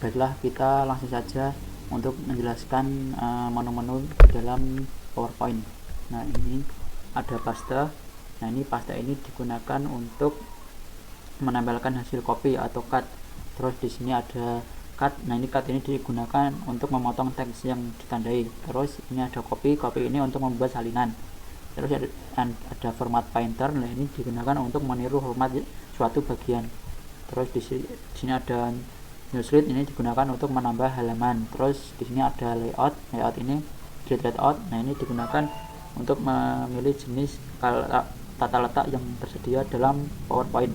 Baiklah, kita langsung saja untuk menjelaskan menu-menu dalam PowerPoint. Nah, ini ada paste. Nah, ini paste ini digunakan untuk menempelkan hasil copy atau cut. Terus di sini ada cut. Nah, ini cut ini digunakan untuk memotong teks yang ditandai. Terus ini ada copy. Copy ini untuk membuat salinan. Terus ada format painter. Nah, ini digunakan untuk meniru format suatu bagian. Terus di sini ada newsread, ini digunakan untuk menambah halaman. Terus di sini ada layout. Layout ini grid layout. Nah, ini digunakan untuk memilih jenis tata letak yang tersedia dalam PowerPoint.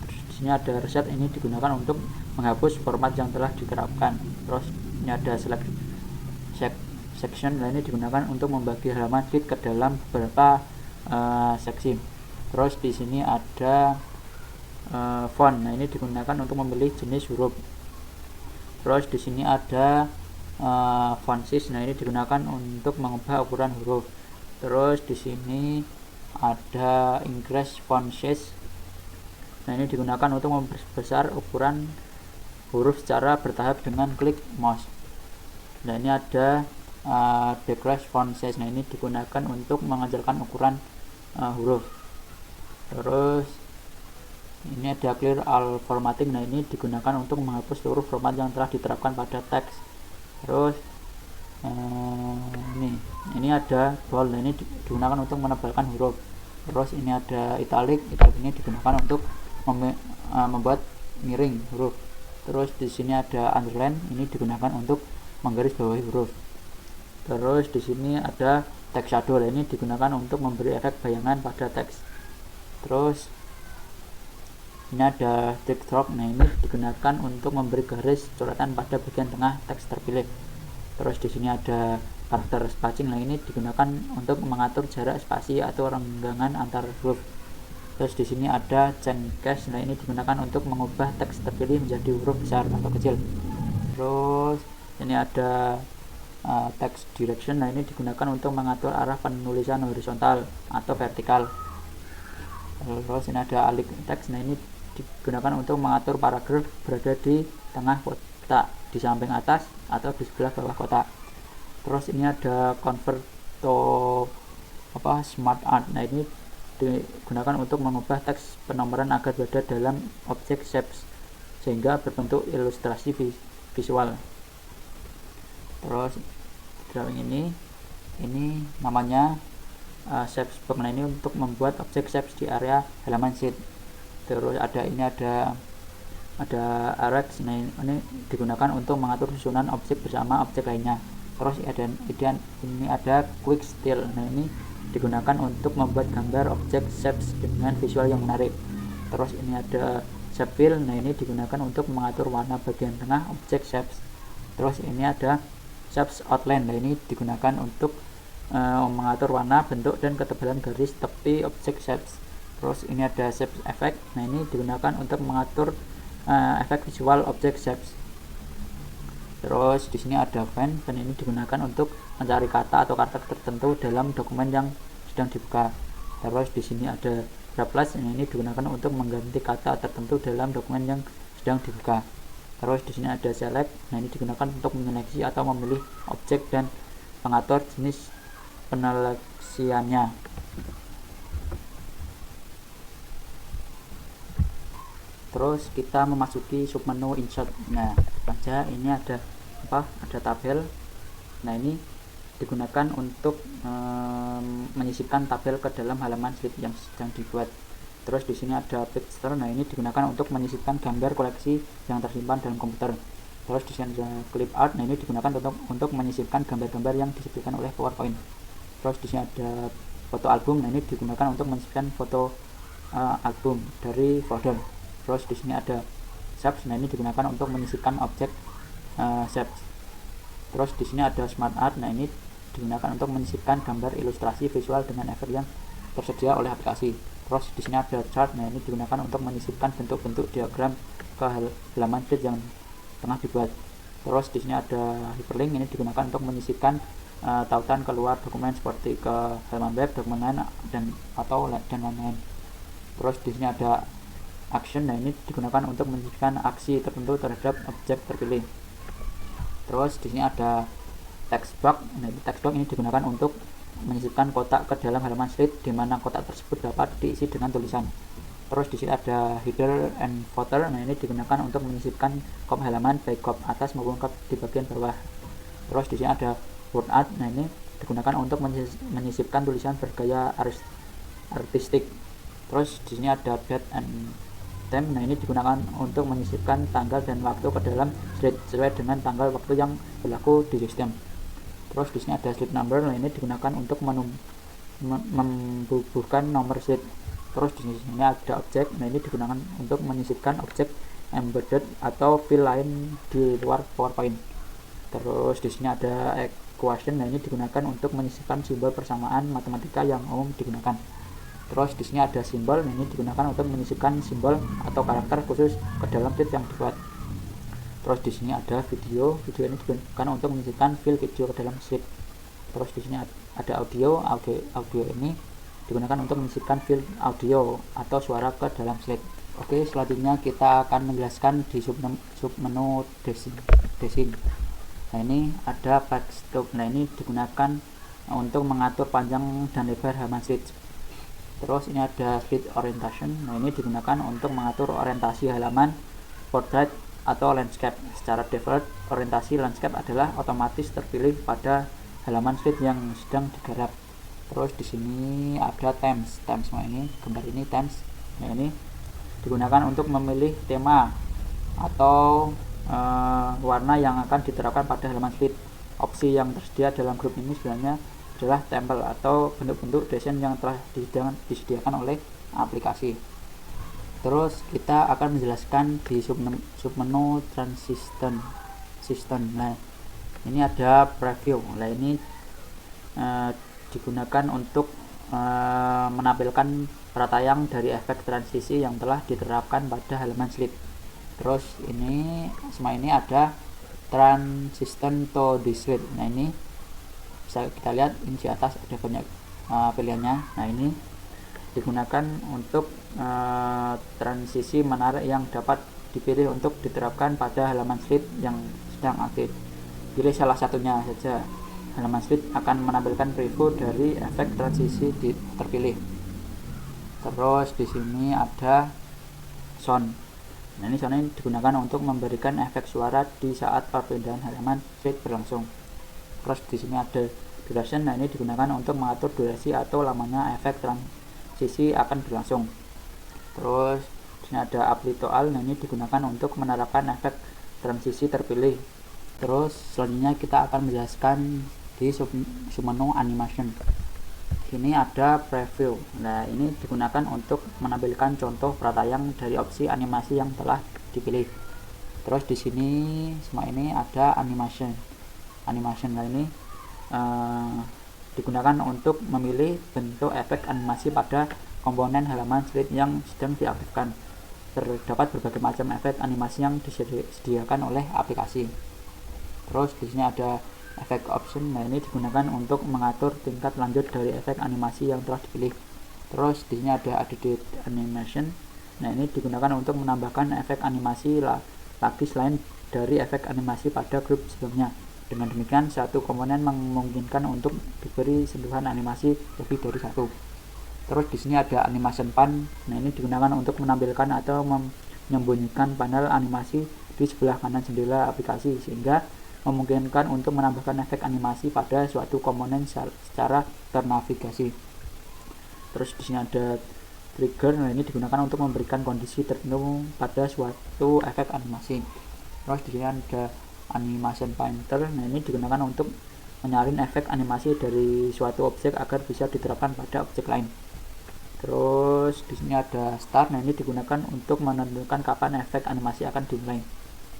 Terus di sini ada reset, ini digunakan untuk menghapus format yang telah diterapkan. Terus ini ada select section. Nah, ini digunakan untuk membagi halaman sheet ke dalam beberapa seksi. Terus di sini ada font. Nah, ini digunakan untuk memilih jenis huruf. Terus di sini ada font size. Nah, ini digunakan untuk mengubah ukuran huruf. Terus di sini ada increase font size. Nah, ini digunakan untuk memperbesar ukuran huruf secara bertahap dengan klik mouse. Nah, ini ada decrease font size. Nah, ini digunakan untuk mengecilkan ukuran huruf. Terus ini ada clear all formatting. Nah, ini digunakan untuk menghapus seluruh format yang telah diterapkan pada teks. Terus ini ada bold. Nah, ini digunakan untuk menebalkan huruf. Terus ini ada italic. Italic ini digunakan untuk membuat miring huruf. Terus di sini ada underline. Ini digunakan untuk menggarisbawahi huruf. Terus di sini ada text shadow. Nah, ini digunakan untuk memberi efek bayangan pada teks. Terus ini ada text stroke. Nah, ini digunakan untuk memberi garis coretan pada bagian tengah teks terpilih. Terus di sini ada karakter spacing. Nah, ini digunakan untuk mengatur jarak spasi atau renggangan antar huruf. Terus di sini ada change case. Nah, ini digunakan untuk mengubah teks terpilih menjadi huruf besar atau kecil. Terus ini ada text direction. Nah, ini digunakan untuk mengatur arah penulisan horizontal atau vertikal. Terus ini ada aligned text. Nah, ini digunakan untuk mengatur paragraf berada di tengah kotak, di samping atas atau di sebelah bawah kotak. Terus ini ada convert to smart art. Nah, ini digunakan untuk mengubah teks penomoran agar berada dalam objek shapes sehingga berbentuk ilustrasi visual. Terus drawing ini namanya shapes box. Nah, ini untuk membuat objek shapes di area halaman sheet. Terus ada arcs. Nah, ini digunakan untuk mengatur susunan objek bersama objek lainnya. Terus ini ada quick style. Nah, ini digunakan untuk membuat gambar objek shapes dengan visual yang menarik. Terus ini ada shape fill. Nah, ini digunakan untuk mengatur warna bagian tengah objek shapes. Terus ini ada shapes outline. Nah, ini digunakan untuk mengatur warna, bentuk, dan ketebalan garis tepi objek shapes. Terus ini ada shape effect. Nah, ini digunakan untuk mengatur efek visual objek shapes. Terus di sini ada font. Font ini digunakan untuk mencari kata atau karakter tertentu dalam dokumen yang sedang dibuka. Terus di sini ada replace. Ini digunakan untuk mengganti kata tertentu dalam dokumen yang sedang dibuka. Terus di sini ada select. Nah, ini digunakan untuk menyeleksi atau memilih objek dan mengatur jenis penyeleksiannya. Terus kita memasuki submenu insert. Nah, saja ini ada tabel. Nah, ini digunakan untuk menyisipkan tabel ke dalam halaman sheet yang sedang dibuat. Terus di sini ada picture. Nah, ini digunakan untuk menyisipkan gambar koleksi yang tersimpan dalam komputer. Terus di sini ada clip art. Nah, ini digunakan untuk menyisipkan gambar-gambar yang disisipkan oleh PowerPoint. Terus di sini ada foto album. Nah, ini digunakan untuk menyisipkan foto album dari folder. Terus di sini ada shapes. Nah, ini digunakan untuk menyisipkan objek shapes. Terus di sini ada smart art. Nah, ini digunakan untuk menyisipkan gambar ilustrasi visual dengan efek yang tersedia oleh aplikasi. Terus di sini ada chart. Nah, ini digunakan untuk menyisipkan bentuk-bentuk diagram ke halaman sheet yang tengah dibuat. Terus di sini ada hyperlink. Ini digunakan untuk menyisipkan tautan keluar dokumen seperti ke halaman web, dokumen lain dan lain-lain. Terus di sini ada action. Nah ini digunakan untuk menunjukkan aksi tertentu terhadap objek terpilih. Terus di sini ada text box. Nah text box ini digunakan untuk menyisipkan kotak ke dalam halaman slide di mana kotak tersebut dapat diisi dengan tulisan. Terus di sini ada header and footer. Nah ini digunakan untuk menyisipkan kop halaman baik kop atas maupun kop di bagian bawah. Terus di sini ada word art. Nah ini digunakan untuk menyisipkan tulisan bergaya artistik. Terus di sini ada date and time. Nah ini digunakan untuk menyisipkan tanggal dan waktu ke dalam slide sesuai dengan tanggal waktu yang berlaku di sistem. Terus di sini ada slide number. Nah ini digunakan untuk membubuhkan nomor slide. Terus di sini ada objek. Nah ini digunakan untuk menyisipkan objek embedded atau file lain di luar PowerPoint. Terus di sini ada equation. Nah ini digunakan untuk menyisipkan simbol persamaan matematika yang umum digunakan. Terus di sini ada simbol. Nah ini digunakan untuk menyisipkan simbol atau karakter khusus ke dalam slide yang dibuat. Terus di sini ada video. Video ini digunakan untuk menyisipkan file video ke dalam slide. Terus di sini ada audio. Audio ini digunakan untuk menyisipkan file audio atau suara ke dalam slide. Oke, selanjutnya kita akan menjelaskan di submenu design. Nah ini ada backstop. Nah ini digunakan untuk mengatur panjang dan lebar halaman slide. Terus ini ada slide orientation. Nah ini digunakan untuk mengatur orientasi halaman, portrait atau landscape. Secara default, orientasi landscape adalah otomatis terpilih pada halaman slide yang sedang digarap. Terus di sini ada themes. Nah ini gambar ini themes. Nah ini digunakan untuk memilih tema atau warna yang akan diterapkan pada halaman slide. Opsi yang tersedia dalam grup ini sebenarnya adalah template atau bentuk-bentuk desain yang telah disediakan oleh aplikasi. Terus kita akan menjelaskan di submenu transition system. Nah ini ada preview. Nah ini digunakan untuk menampilkan pratayang dari efek transisi yang telah diterapkan pada halaman slide. Terus ini ada transition to the slide. Nah ini bisa kita lihat ini di atas ada banyak pilihannya. Nah ini digunakan untuk transisi menarik yang dapat dipilih untuk diterapkan pada halaman slide yang sedang aktif. Pilih salah satunya saja. Halaman slide akan menampilkan preview dari efek transisi terpilih. Terus di sini ada sound. Nah ini sound ini digunakan untuk memberikan efek suara di saat perpindahan halaman slide berlangsung. Terus di sini ada duration. Nah ini digunakan untuk mengatur durasi atau lamanya efek transisi akan berlangsung. Terus di sini ada apply to all. Nah ini digunakan untuk menerapkan efek transisi terpilih. Terus selanjutnya kita akan menjelaskan di submenu animation. Ini ada preview. Nah ini digunakan untuk menampilkan contoh pratayang dari opsi animasi yang telah dipilih. Terus di sini ini ada animation. Nah ini digunakan untuk memilih bentuk efek animasi pada komponen halaman slide yang sedang diaktifkan. Terdapat berbagai macam efek animasi yang disediakan oleh aplikasi. Terus di sini ada efek option. Nah ini digunakan untuk mengatur tingkat lanjut dari efek animasi yang telah dipilih. Terus di sini ada added animation. Nah ini digunakan untuk menambahkan efek animasi lagi selain dari efek animasi pada grup sebelumnya. Dengan demikian satu komponen memungkinkan untuk diberi sentuhan animasi lebih dari satu. Terus di sini ada animation pan. Nah ini digunakan untuk menampilkan atau menyembunyikan panel animasi di sebelah kanan jendela aplikasi sehingga memungkinkan untuk menambahkan efek animasi pada suatu komponen secara ternavigasi. Terus di sini ada trigger. Nah ini digunakan untuk memberikan kondisi tertentu pada suatu efek animasi. Terus di sini ada animation pointer. Nah ini digunakan untuk menyalin efek animasi dari suatu objek agar bisa diterapkan pada objek lain. Terus di sini ada start. Nah ini digunakan untuk menentukan kapan efek animasi akan dimulai.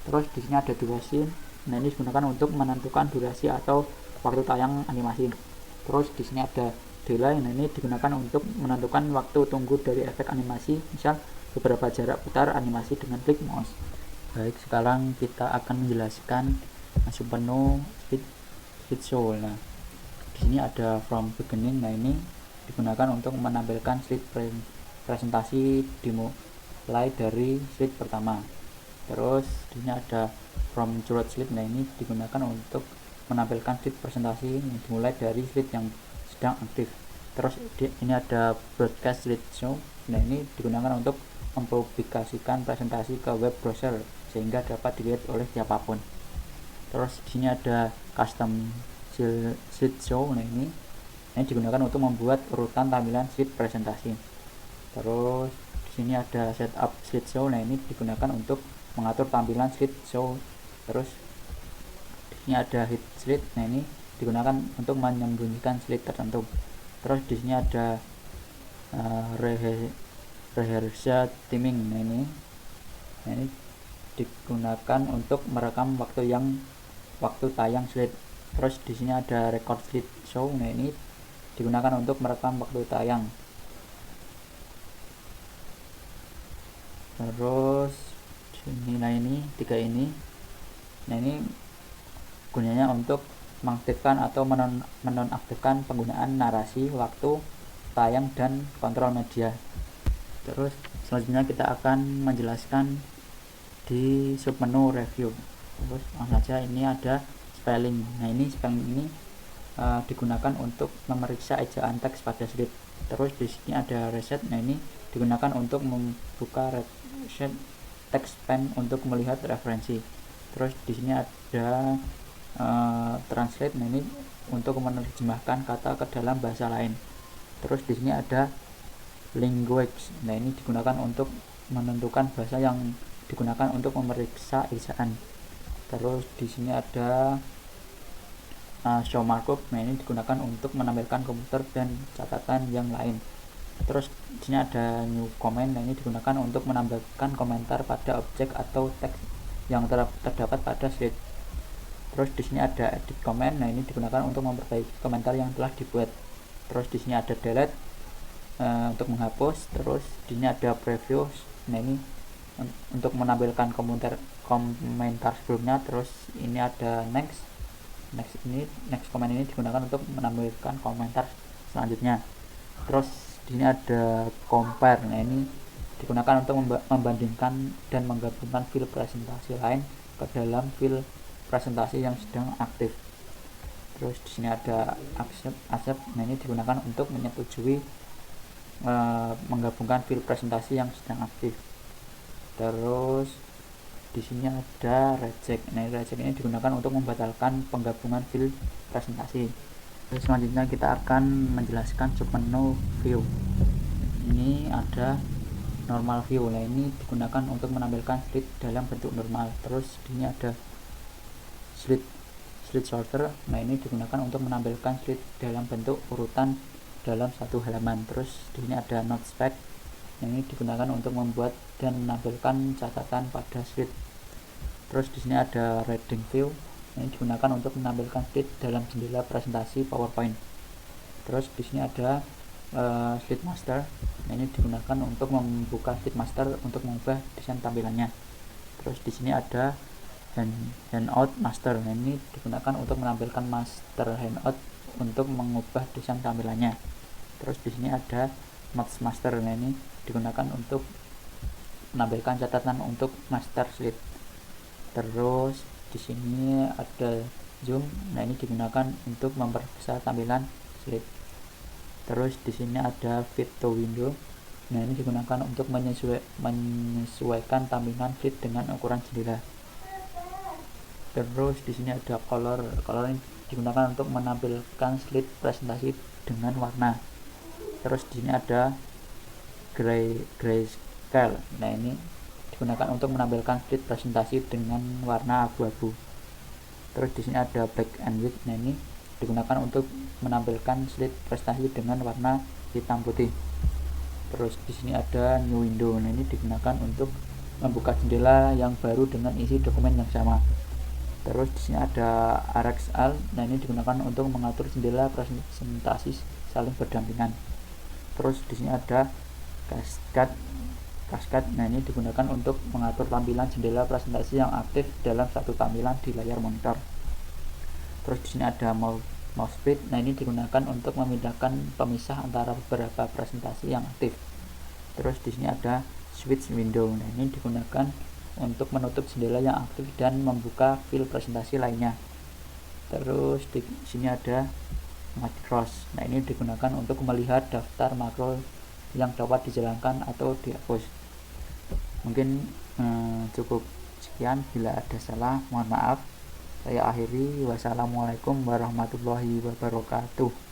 Terus di sini ada durasi. Nah ini digunakan untuk menentukan durasi atau waktu tayang animasi. Terus di sini ada delay. Nah ini digunakan untuk menentukan waktu tunggu dari efek animasi, misal beberapa jarak putar animasi dengan klik mouse. Baik, sekarang kita akan menjelaskan submenu slide show. Nah di sini ada from beginning. Nah ini digunakan untuk menampilkan slide presentasi demo. mulai dari slide pertama. Terus di sini ada from chronological slide. Nah, ini digunakan untuk menampilkan slide presentasi dimulai dari slide yang sedang aktif. Terus ini ada broadcast slide show. Nah, ini digunakan untuk mempublikasikan presentasi ke web browser sehingga dapat dilihat oleh siapapun. Terus di sini ada custom slide show. Nah, ini digunakan untuk membuat urutan tampilan slide presentasi. Terus di sini ada setup slide show. Nah, ini digunakan untuk mengatur tampilan slide show. Terus di sini ada hide slide. Nah, ini digunakan untuk menyembunyikan slide tertentu. Terus di sini ada rehearsal timing. Nah, ini digunakan untuk merekam waktu tayang slide. Terus di sini ada record slide show. Nah, ini digunakan untuk merekam waktu tayang. Terus sini, nah ini tiga ini. Nah, ini gunanya untuk mengaktifkan atau menonaktifkan penggunaan narasi, waktu tayang, dan kontrol media. Terus selanjutnya kita akan menjelaskan di submenu review. Terus langsung saja, ini ada spelling. Nah, ini spelling ini digunakan untuk memeriksa ejaan teks pada slide. Terus di sini ada reset. Nah, ini digunakan untuk membuka reset text pen untuk melihat referensi. Terus di sini ada translate. Nah, ini untuk menerjemahkan kata ke dalam bahasa lain. Terus di sini ada language. Nah, ini digunakan untuk menentukan bahasa yang digunakan untuk memeriksa ejaan. Terus di sini ada show markup. Nah, ini digunakan untuk menampilkan komputer dan catatan yang lain. Terus di sini ada new comment. Nah, ini digunakan untuk menambahkan komentar pada objek atau teks yang terdapat pada slide. Terus di sini ada edit comment. Nah, ini digunakan untuk memperbaiki komentar yang telah dibuat. Terus di sini ada delete untuk menghapus. Terus di sini ada preview. Nah, ini untuk menampilkan komentar sebelumnya. Terus ini ada next comment ini digunakan untuk menampilkan komentar selanjutnya. Terus di sini ada compare. Nah, ini digunakan untuk membandingkan dan menggabungkan file presentasi lain ke dalam file presentasi yang sedang aktif. Terus di sini ada accept. Nah, ini digunakan untuk menyetujui menggabungkan file presentasi yang sedang aktif. Terus di sini ada reject. Nah, reject ini digunakan untuk membatalkan penggabungan file presentasi. Terus selanjutnya kita akan menjelaskan submenu view. Ini ada normal view. Nah, ini digunakan untuk menampilkan slide dalam bentuk normal. Terus di sini ada slide sorter. Nah, ini digunakan untuk menampilkan slide dalam bentuk urutan dalam satu halaman. Terus di sini ada note spec. Nah, ini digunakan untuk membuat dan menampilkan catatan pada slide. Terus di sini ada reading view. Nah, ini digunakan untuk menampilkan slide dalam jendela presentasi PowerPoint. Terus di sini ada slide master. Nah, ini digunakan untuk membuka slide master untuk mengubah desain tampilannya. Terus di sini ada handout master. Nah, ini digunakan untuk menampilkan master handout untuk mengubah desain tampilannya. Terus di sini ada notes master. Nah, ini digunakan untuk menampilkan catatan untuk master slide. Terus di sini ada zoom. Nah, ini digunakan untuk memperbesar tampilan slide. Terus di sini ada fit to window. Nah, ini digunakan untuk menyesuaikan tampilan slide dengan ukuran jendela. Terus di sini ada color. Color ini digunakan untuk menampilkan slide presentasi dengan warna. Terus di sini ada grayscale. Nah, ini digunakan untuk menampilkan slide presentasi dengan warna abu-abu. Terus di sini ada black and white. Nah, ini digunakan untuk menampilkan slide presentasi dengan warna hitam putih. Terus di sini ada new window. Nah, ini digunakan untuk membuka jendela yang baru dengan isi dokumen yang sama. Terus di sini ada RxL. Nah, ini digunakan untuk mengatur jendela presentasi saling berdampingan. Terus di sini ada cascade. Nah, ini digunakan untuk mengatur tampilan jendela presentasi yang aktif dalam satu tampilan di layar monitor. Terus di sini ada mouse speed. Nah, ini digunakan untuk memindahkan pemisah antara beberapa presentasi yang aktif. Terus di sini ada switch window. Nah, ini digunakan untuk menutup jendela yang aktif dan membuka file presentasi lainnya. Terus di sini ada macros. Nah, ini digunakan untuk melihat daftar makro yang dapat dijalankan atau dihapus. Mungkin cukup sekian. Bila ada salah mohon maaf. Saya akhiri. Wassalamualaikum warahmatullahi wabarakatuh.